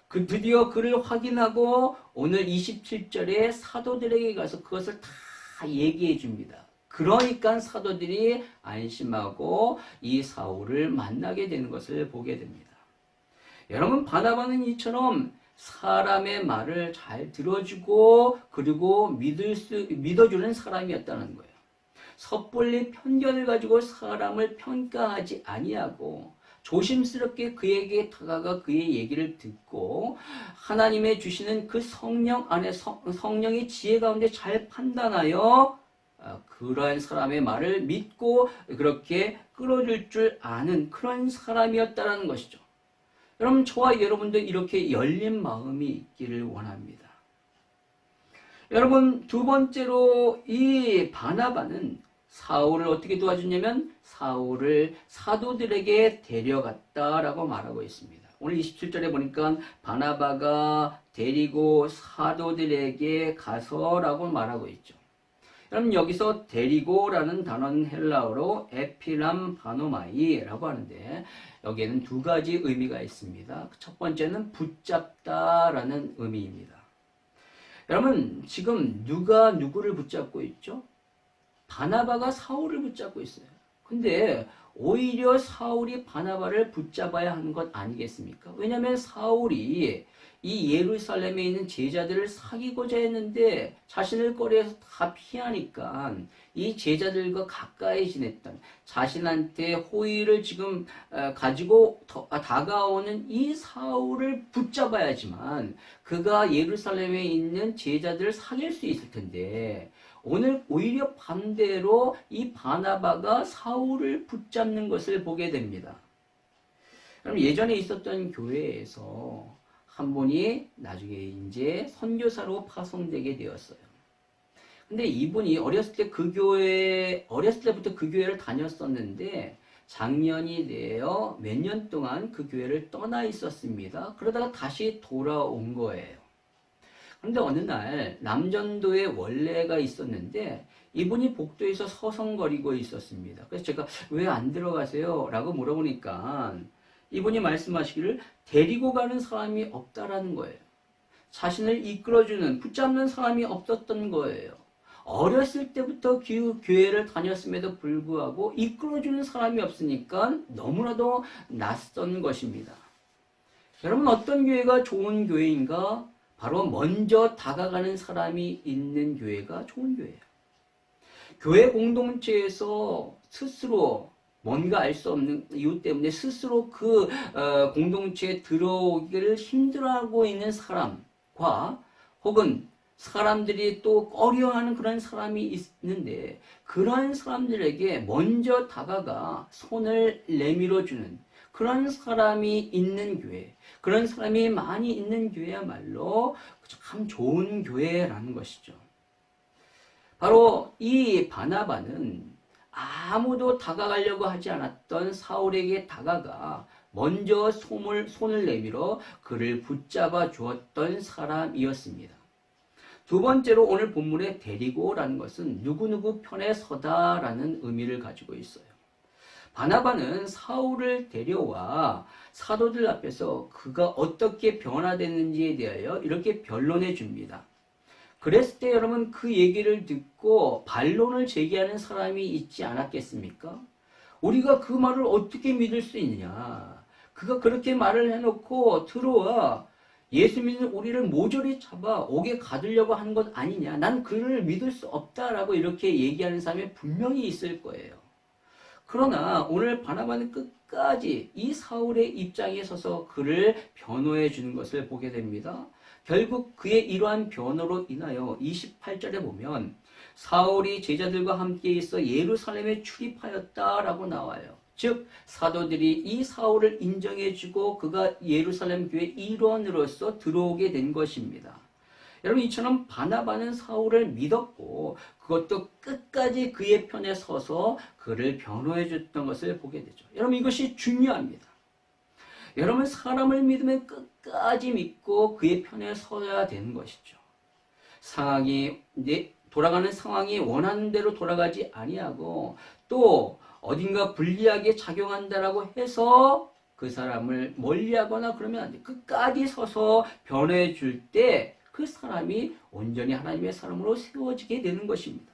C: 드디어 그를 확인하고 오늘 27절에 사도들에게 가서 그것을 다 얘기해 줍니다. 그러니까 사도들이 안심하고 이 사울을 만나게 되는 것을 보게 됩니다. 여러분 바나바는 이처럼 사람의 말을 잘 들어주고 그리고 믿어주는 사람이었다는 거예요. 섣불리 편견을 가지고 사람을 평가하지 아니하고 조심스럽게 그에게 다가가 그의 얘기를 듣고 하나님의 주시는 그 성령 안에 성령의 지혜 가운데 잘 판단하여 그러한 사람의 말을 믿고 그렇게 끌어줄 줄 아는 그런 사람이었다는 것이죠. 여러분 저와 여러분도 이렇게 열린 마음이 있기를 원합니다. 여러분 두 번째로 이 바나바는 사울을 어떻게 도와주냐면 사울을 사도들에게 데려갔다라고 말하고 있습니다. 오늘 27절에 보니까 바나바가 데리고 사도들에게 가서라고 말하고 있죠. 여러분 여기서 데리고라는 단어는 헬라어로 에피람 바노마이라고 하는데 여기에는 두 가지 의미가 있습니다. 첫 번째는 붙잡다라는 의미입니다. 여러분 지금 누가 누구를 붙잡고 있죠? 바나바가 사울을 붙잡고 있어요. 근데 오히려 사울이 바나바를 붙잡아야 하는 것 아니겠습니까? 왜냐하면 사울이 이 예루살렘에 있는 제자들을 사귀고자 했는데 자신을 거리에서 다 피하니까 이 제자들과 가까이 지냈던 자신한테 호의를 지금 가지고 다가오는 이 사울을 붙잡아야지만 그가 예루살렘에 있는 제자들을 사귈 수 있을 텐데 오늘 오히려 반대로 이 바나바가 사울을 붙잡는 것을 보게 됩니다. 그럼 예전에 있었던 교회에서 한 분이 나중에 이제 선교사로 파송되게 되었어요. 근데 이분이 어렸을 때부터 그 교회를 다녔었는데 작년이 되어 몇 년 동안 그 교회를 떠나 있었습니다. 그러다가 다시 돌아온 거예요. 그런데 어느 날 남전도에 원래가 있었는데 이분이 복도에서 서성거리고 있었습니다. 그래서 제가 왜 안 들어가세요? 라고 물어보니까 이분이 말씀하시기를 데리고 가는 사람이 없다라는 거예요. 자신을 이끌어주는, 붙잡는 사람이 없었던 거예요. 어렸을 때부터 교회를 다녔음에도 불구하고 이끌어주는 사람이 없으니까 너무나도 낯선 것입니다. 여러분, 어떤 교회가 좋은 교회인가? 바로 먼저 다가가는 사람이 있는 교회가 좋은 교회예요. 교회 공동체에서 스스로 뭔가 알 수 없는 이유 때문에 스스로 그 공동체에 들어오기를 힘들어하고 있는 사람과 혹은 사람들이 또 꺼려하는 그런 사람이 있는데 그런 사람들에게 먼저 다가가 손을 내밀어주는 그런 사람이 있는 교회, 그런 사람이 많이 있는 교회야말로 참 좋은 교회라는 것이죠. 바로 이 바나바는 아무도 다가가려고 하지 않았던 사울에게 다가가 먼저 손을 내밀어 그를 붙잡아 주었던 사람이었습니다. 두 번째로 오늘 본문의 데리고라는 것은 누구누구 편에 서다라는 의미를 가지고 있어요. 바나바는 사울을 데려와 사도들 앞에서 그가 어떻게 변화됐는지에 대하여 이렇게 변론해 줍니다. 그랬을 때 여러분 그 얘기를 듣고 반론을 제기하는 사람이 있지 않았겠습니까? 우리가 그 말을 어떻게 믿을 수 있냐? 그가 그렇게 말을 해놓고 들어와 예수 믿는 우리를 모조리 잡아 옥에 가두려고 하는 것 아니냐? 난 그를 믿을 수 없다라고 이렇게 얘기하는 사람이 분명히 있을 거예요. 그러나 오늘 바나바는 끝까지 이 사울의 입장에 서서 그를 변호해 주는 것을 보게 됩니다. 결국 그의 이러한 변호로 인하여 28절에 보면 사울이 제자들과 함께 있어 예루살렘에 출입하였다라고 나와요. 즉 사도들이 이 사울을 인정해주고 그가 예루살렘 교회 일원으로서 들어오게 된 것입니다. 여러분 이처럼 바나바는 사울을 믿었고 그것도 끝까지 그의 편에 서서 그를 변호해 줬던 것을 보게 되죠. 여러분 이것이 중요합니다. 여러분 사람을 믿으면 끝까지 믿고 그의 편에 서야 되는 것이죠. 돌아가는 상황이 원하는 대로 돌아가지 아니하고 또 어딘가 불리하게 작용한다라고 해서 그 사람을 멀리하거나 그러면 안 돼. 끝까지 서서 변호해 줄 때 그 사람이 온전히 하나님의 사람으로 세워지게 되는 것입니다.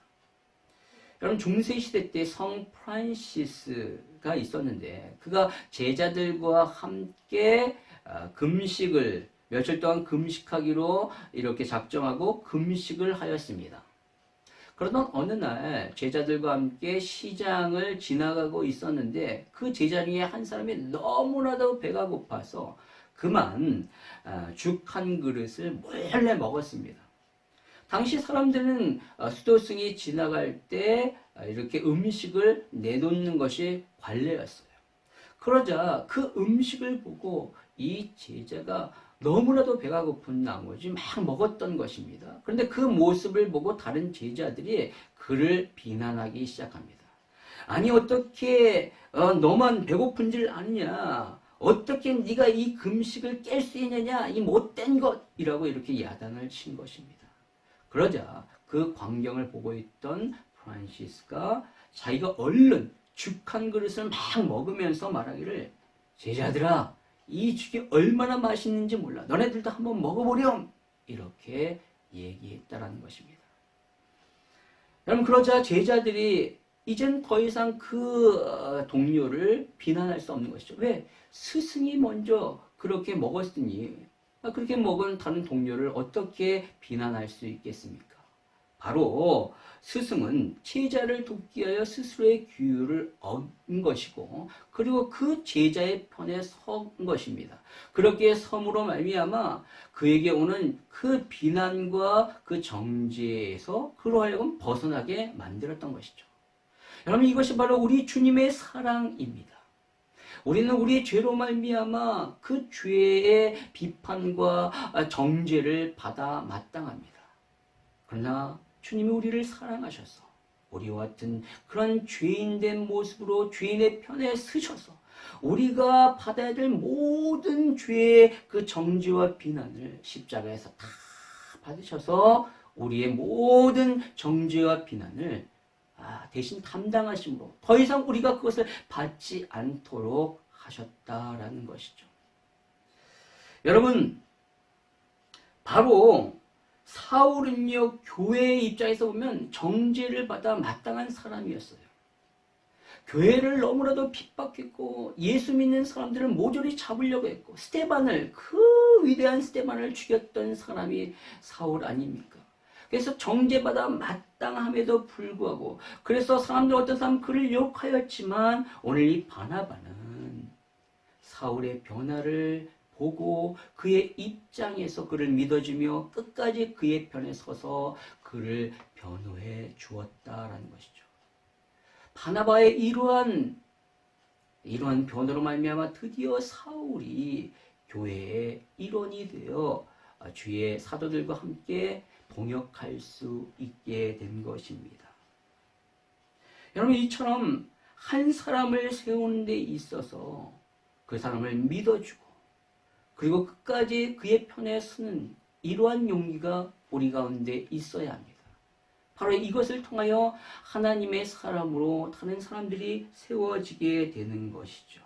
C: 여러분 중세시대 때 성 프란시스가 있었는데 그가 제자들과 함께 금식을 며칠 동안 금식하기로 이렇게 작정하고 금식을 하였습니다. 그러던 어느 날 제자들과 함께 시장을 지나가고 있었는데 그 제자 중에 한 사람이 너무나도 배가 고파서 그만 죽 한 그릇을 몰래 먹었습니다. 당시 사람들은 수도승이 지나갈 때 이렇게 음식을 내놓는 것이 관례였어요. 그러자 그 음식을 보고 이 제자가 너무나도 배가 고픈 나머지 막 먹었던 것입니다. 그런데 그 모습을 보고 다른 제자들이 그를 비난하기 시작합니다. 아니 어떻게 너만 배고픈 줄 아느냐? 어떻게 네가 이 금식을 깰 수 있느냐? 이 못된 것이라고 이렇게 야단을 친 것입니다. 그러자 그 광경을 보고 있던 프란시스가 자기가 얼른 죽 한 그릇을 막 먹으면서 말하기를 제자들아 이 죽이 얼마나 맛있는지 몰라. 너네들도 한번 먹어보렴. 이렇게 얘기했다라는 것입니다. 여러분 그러자 제자들이 이젠 더 이상 그 동료를 비난할 수 없는 것이죠. 왜? 스승이 먼저 그렇게 먹었으니 그렇게 먹은 다른 동료를 어떻게 비난할 수 있겠습니까? 바로 스승은 제자를 돕기 위하여 스스로의 규율을 얻은 것이고 그리고 그 제자의 편에 선 것입니다. 그렇게 섬으로 말미암아 그에게 오는 그 비난과 그 정죄에서 그로 하여금 벗어나게 만들었던 것이죠. 여러분, 이것이 바로 우리 주님의 사랑입니다. 우리는 우리의 죄로 말미암아 그 죄의 비판과 정죄를 받아 마땅합니다. 그러나 주님이 우리를 사랑하셔서 우리와 같은 그런 죄인된 모습으로 죄인의 편에 서셔서 우리가 받아야 될 모든 죄의 그 정죄와 비난을 십자가에서 다 받으셔서 우리의 모든 정죄와 비난을 대신 담당하심으로 더 이상 우리가 그것을 받지 않도록 하셨다라는 것이죠. 여러분, 바로 사울은요, 교회의 입장에서 보면 정죄를 받아 마땅한 사람이었어요. 교회를 너무나도 핍박했고 예수 믿는 사람들을 모조리 잡으려고 했고 스데반을, 그 위대한 스데반을 죽였던 사람이 사울 아닙니까? 그래서 정죄받아 마땅함에도 불구하고, 그래서 어떤 사람 그를 욕하였지만 오늘 이 바나바는 사울의 변화를 보고 그의 입장에서 그를 믿어주며 끝까지 그의 편에 서서 그를 변호해 주었다라는 것이죠. 바나바의 이러한 변호로 말미암아 드디어 사울이 교회의 일원이 되어 주의 사도들과 함께 동역할 수 있게 된 것입니다. 여러분, 이처럼 한 사람을 세우는 데 있어서 그 사람을 믿어주고 그리고 끝까지 그의 편에 서는 이러한 용기가 우리 가운데 있어야 합니다. 바로 이것을 통하여 하나님의 사람으로 다른 사람들이 세워지게 되는 것이죠.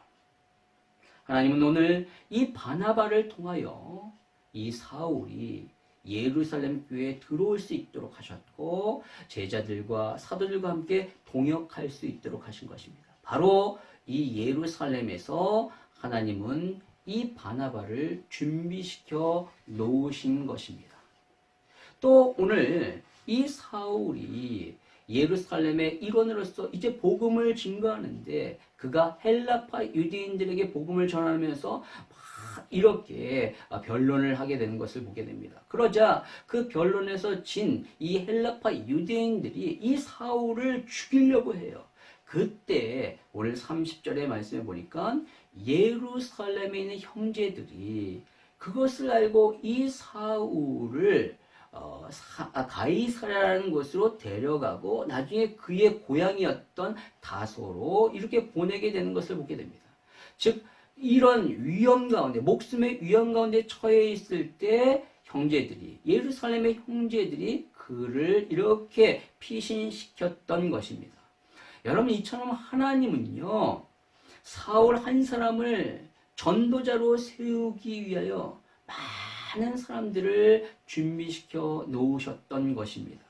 C: 하나님은 오늘 이 바나바를 통하여 이 사울이 예루살렘 교회에 들어올 수 있도록 하셨고 제자들과 사도들과 함께 동역할 수 있도록 하신 것입니다. 바로 이 예루살렘에서 하나님은 이 바나바를 준비시켜 놓으신 것입니다. 또 오늘 이 사울이 예루살렘의 일원으로서 이제 복음을 증거하는데 그가 헬라파 유대인들에게 복음을 전하면서 막 이렇게 변론을 하게 되는 것을 보게 됩니다. 그러자 그 변론에서 진 이 헬라파 유대인들이 이 사울을 죽이려고 해요. 그때 오늘 30절의 말씀에 보니까 예루살렘에 있는 형제들이 그것을 알고 이 사울을 가이사랴라는 곳으로 데려가고 나중에 그의 고향이었던 다소로 이렇게 보내게 되는 것을 보게 됩니다. 즉 이런 위험 가운데, 목숨의 위험 가운데 처해 있을 때 예루살렘의 형제들이 그를 이렇게 피신시켰던 것입니다. 여러분, 이처럼 하나님은요, 사울 한 사람을 전도자로 세우기 위하여 많은 사람들을 준비시켜 놓으셨던 것입니다.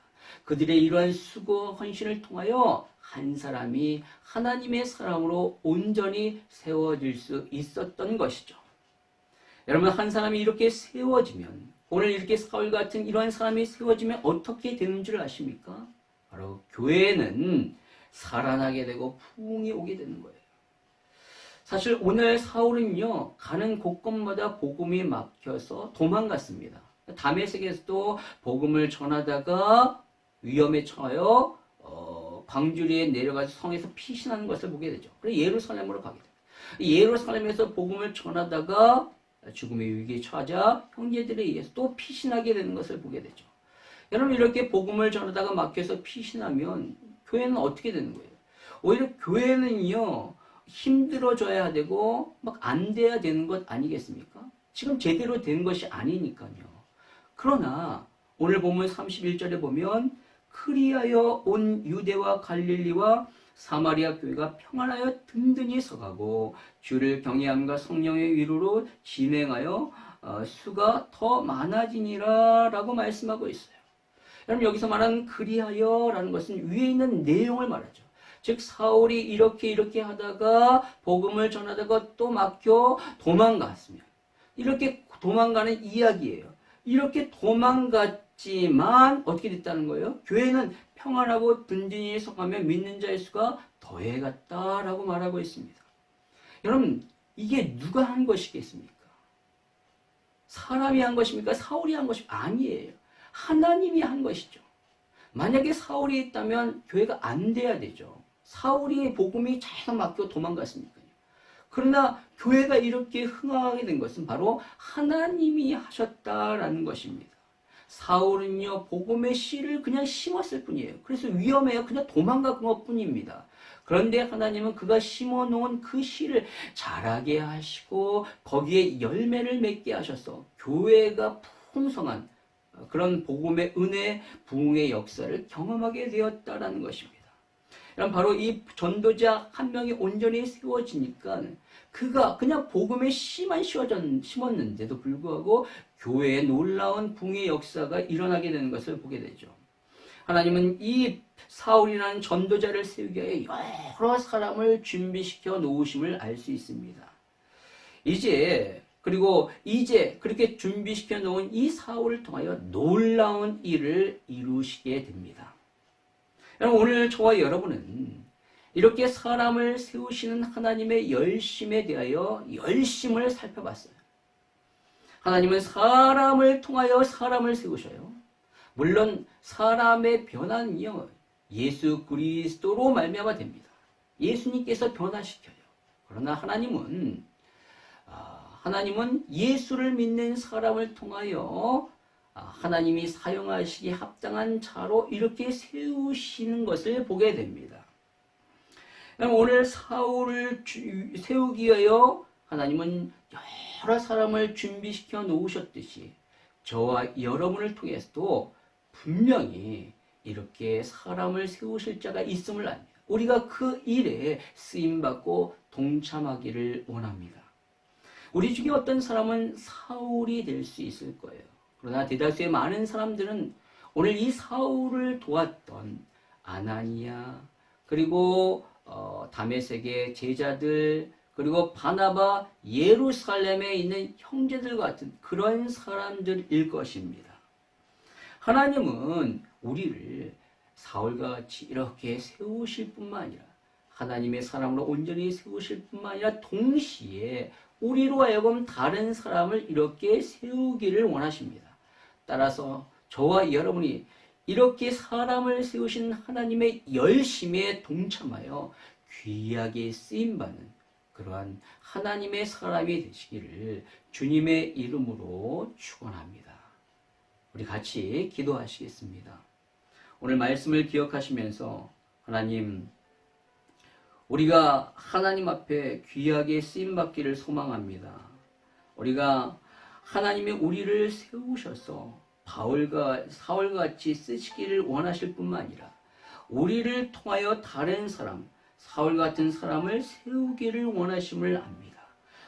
C: 그들의 이러한 수고 헌신을 통하여 한 사람이 하나님의 사람으로 온전히 세워질 수 있었던 것이죠. 여러분, 한 사람이 이렇게 세워지면, 오늘 이렇게 사울 같은 이러한 사람이 세워지면 어떻게 되는 줄 아십니까? 바로 교회는 살아나게 되고 부흥이 오게 되는 거예요. 사실 오늘 사울은요, 가는 곳곳마다 복음이 막혀서 도망갔습니다. 다메섹에서도 복음을 전하다가 위험에 처하여 광주리에 내려가서 성에서 피신하는 것을 보게 되죠. 그래서 예루살렘으로 가게 됩니다. 예루살렘에서 복음을 전하다가 죽음의 위기에 처하자 형제들에 의해서 또 피신하게 되는 것을 보게 되죠. 여러분, 이렇게 복음을 전하다가 막혀서 피신하면 교회는 어떻게 되는 거예요? 오히려 교회는요, 힘들어져야 되고 막 안 돼야 되는 것 아니겠습니까? 지금 제대로 된 것이 아니니까요. 그러나 오늘 보면 31절에 보면 그리하여 온 유대와 갈릴리와 사마리아 교회가 평안하여 든든히 서가고 주를 경외함과 성령의 위로로 진행하여 수가 더 많아지니라 라고 말씀하고 있어요. 여러분, 여기서 말하는 그리하여라는 것은 위에 있는 내용을 말하죠. 즉 사울이 이렇게 하다가 복음을 전하다가 또 막혀 도망갔으면 이렇게 도망가는 이야기예요. 이렇게 도망갔던 했지만 어떻게 됐다는 거예요? 교회는 평안하고 든든히 성하며 믿는 자의 수가 더해갔다라고 말하고 있습니다. 여러분, 이게 누가 한 것이겠습니까? 사람이 한 것입니까? 사울이 한 것이 아니에요. 하나님이 한 것이죠. 만약에 사울이 있다면 교회가 안 돼야 되죠. 사울이 복음이 잘 맡겨 도망갔으니까요. 그러나 교회가 이렇게 흥하게 된 것은 바로 하나님이 하셨다라는 것입니다. 사울은요, 복음의 씨를 그냥 심었을 뿐이에요. 그래서 위험해요. 그냥 도망간 것 뿐입니다. 그런데 하나님은 그가 심어놓은 그 씨를 자라게 하시고 거기에 열매를 맺게 하셔서 교회가 풍성한 그런 복음의 은혜, 부흥의 역사를 경험하게 되었다라는 것입니다. 그럼 바로 이 전도자 한 명이 온전히 세워지니까 그가 그냥 복음의 씨만 심었는데도 불구하고 교회에 놀라운 부흥의 역사가 일어나게 되는 것을 보게 되죠. 하나님은 이 사울이라는 전도자를 세우기 위해 여러 사람을 준비시켜 놓으심을 알 수 있습니다. 이제 그렇게 준비시켜 놓은 이 사울을 통하여 놀라운 일을 이루시게 됩니다. 여러분, 오늘 저와 여러분은 이렇게 사람을 세우시는 하나님의 열심에 대하여 열심을 살펴봤어요. 하나님은 사람을 통하여 사람을 세우셔요. 물론 사람의 변화는요, 예수 그리스도로 말미암아 됩니다. 예수님께서 변화시켜요. 그러나 하나님은 예수를 믿는 사람을 통하여 하나님이 사용하시기 합당한 자로 이렇게 세우시는 것을 보게 됩니다. 오늘 사울을 세우기 위하여 하나님은 여러 사람을 준비시켜 놓으셨듯이 저와 여러분을 통해서도 분명히 이렇게 사람을 세우실 자가 있음을 압니다. 우리가 그 일에 쓰임받고 동참하기를 원합니다. 우리 중에 어떤 사람은 사울이 될 수 있을 거예요. 그러나 대다수의 많은 사람들은 오늘 이 사울을 도왔던 아나니아, 그리고 다메섹의 제자들, 그리고 바나바, 예루살렘에 있는 형제들 같은 그런 사람들일 것입니다. 하나님은 우리를 사울과 같이 이렇게 세우실 뿐만 아니라 하나님의 사람으로 온전히 세우실 뿐만 아니라 동시에 우리로 하여금 다른 사람을 이렇게 세우기를 원하십니다. 따라서 저와 여러분이 이렇게 사람을 세우신 하나님의 열심에 동참하여 귀하게 쓰임받는 그러한 하나님의 사람이 되시기를 주님의 이름으로 축원합니다. 우리 같이 기도하시겠습니다. 오늘 말씀을 기억하시면서 하나님, 우리가 하나님 앞에 귀하게 쓰임받기를 소망합니다. 우리가 하나님이 우리를 세우셔서 사울같이 쓰시기를 원하실 뿐만 아니라 우리를 통하여 다른 사람, 사울 같은 사람을 세우기를 원하심을 압니다.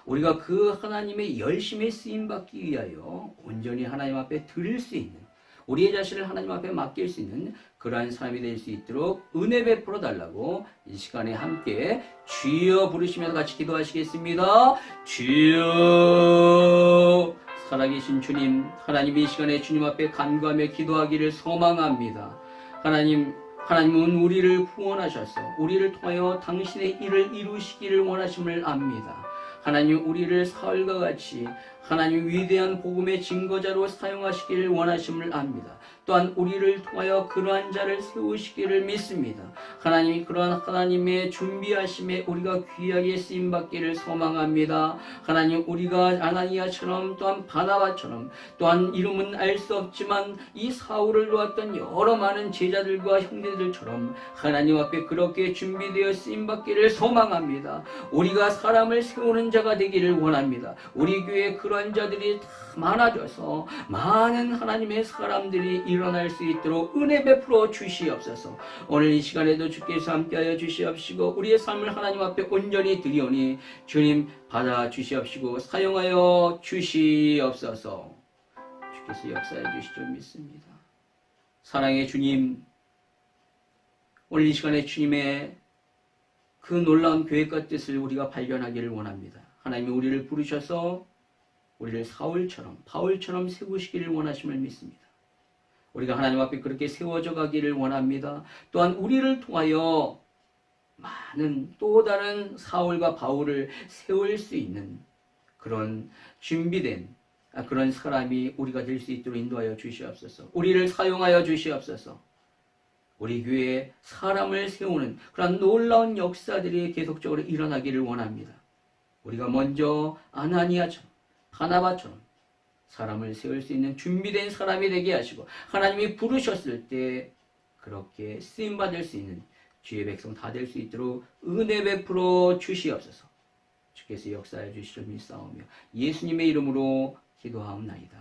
C: 우리가 그 하나님의 열심에 쓰임받기 위하여 온전히 하나님 앞에 드릴 수 있는, 우리의 자신을 하나님 앞에 맡길 수 있는 그러한 사람이 될 수 있도록 은혜 베풀어 달라고 이 시간에 함께 주여 부르시면서 같이 기도하시겠습니다. 주여, 살아계신 주님, 하나님 이 시간에 주님 앞에 간구하며 기도하기를 소망합니다. 하나님은 우리를 구원하셔서 우리를 통하여 당신의 일을 이루시기를 원하심을 압니다. 하나님, 우리를 사울과 같이 하나님 위대한 복음의 증거자로 사용하시기를 원하심을 압니다. 또한 우리를 통하여 그러한 자를 세우시기를 믿습니다. 하나님이 그러한 하나님의 준비하심에 우리가 귀하게 쓰임받기를 소망합니다. 하나님, 우리가 아나니아처럼 또한 바나바처럼 또한 이름은 알 수 없지만 이 사울을 도왔던 여러 많은 제자들과 형제들처럼 하나님 앞에 그렇게 준비되어 쓰임받기를 소망합니다. 우리가 사람을 세우는 자가 되기를 원합니다. 우리 교회에 그러한 자들이 다 많아져서 많은 하나님의 사람들이 일어날 수 있도록 은혜 베풀어 주시옵소서. 오늘 이 시간에도 주께서 함께하여 주시옵시고 우리의 삶을 하나님 앞에 온전히 드리오니 주님 받아 주시옵시고 사용하여 주시옵소서. 주께서 역사해 주실 줄 믿습니다. 사랑의 주님, 오늘 이 시간에 주님의 그 놀라운 계획과 뜻을 우리가 발견하기를 원합니다. 하나님이 우리를 부르셔서 우리를 사울처럼 바울처럼 세우시기를 원하심을 믿습니다. 우리가 하나님 앞에 그렇게 세워져 가기를 원합니다. 또한 우리를 통하여 많은 또 다른 사울과 바울을 세울 수 있는 그런 준비된 그런 사람이 우리가 될 수 있도록 인도하여 주시옵소서. 우리를 사용하여 주시옵소서. 우리 교회에 사람을 세우는 그런 놀라운 역사들이 계속적으로 일어나기를 원합니다. 우리가 먼저 아나니아처럼 바나바처럼 사람을 세울 수 있는 준비된 사람이 되게 하시고 하나님이 부르셨을 때 그렇게 쓰임받을 수 있는 주의 백성 다 될 수 있도록 은혜 베풀어 주시옵소서. 주께서 역사해 주시려 믿사오며 예수님의 이름으로 기도하옵나이다.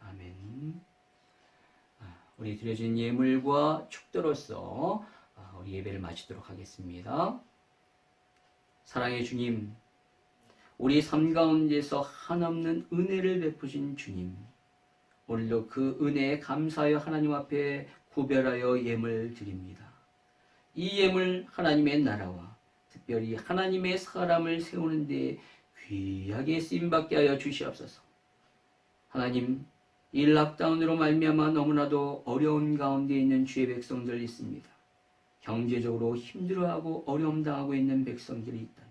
C: 아멘. 우리 드려진 예물과 축도로서 우리 예배를 마치도록 하겠습니다. 사랑의 주님, 우리 삶 가운데서 한없는 은혜를 베푸신 주님, 오늘도 그 은혜에 감사하여 하나님 앞에 구별하여 예물 드립니다. 이 예물 하나님의 나라와 특별히 하나님의 사람을 세우는 데 귀하게 쓰임받게 하여 주시옵소서. 하나님, 이 락다운으로 말미암아 너무나도 어려운 가운데 있는 주의 백성들 있습니다. 경제적으로 힘들어하고 어려움 당하고 있는 백성들이 있다면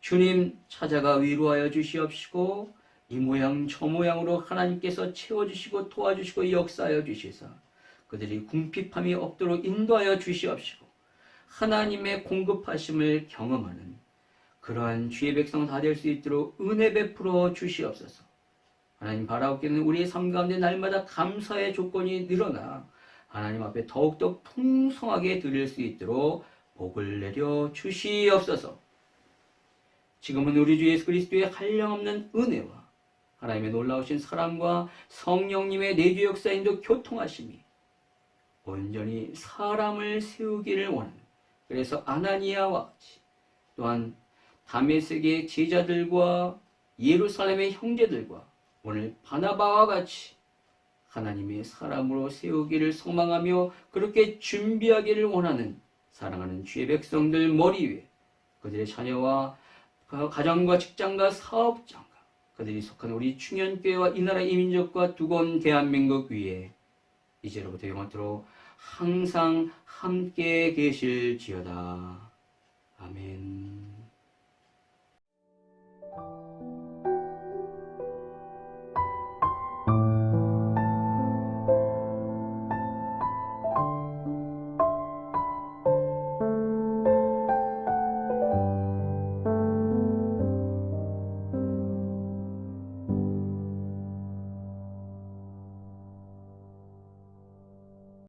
C: 주님 찾아가 위로하여 주시옵시고 이 모양 저 모양으로 하나님께서 채워주시고 도와주시고 역사하여 주시사 그들이 궁핍함이 없도록 인도하여 주시옵시고 하나님의 공급하심을 경험하는 그러한 주의 백성 다 될 수 있도록 은혜 베풀어 주시옵소서. 하나님 바라옵기는 우리의 삶 가운데 날마다 감사의 조건이 늘어나 하나님 앞에 더욱더 풍성하게 드릴 수 있도록 복을 내려 주시옵소서. 지금은 우리 주 예수 그리스도의 한량없는 은혜와 하나님의 놀라우신 사랑과 성령님의 내주 역사인도 교통하심이 온전히 사람을 세우기를 원하는 그래서 아나니아와 같이 또한 다메섹의 제자들과 예루살렘의 형제들과 오늘 바나바와 같이 하나님의 사람으로 세우기를 소망하며 그렇게 준비하기를 원하는 사랑하는 주의 백성들 머리 위에 그들의 자녀와 가정과 직장과 사업장과 그들이 속한 우리 충현교회와 이 나라 이민족과 두건 대한민국 위에 이제로부터 영원토록 항상 함께 계실지어다. 아멘.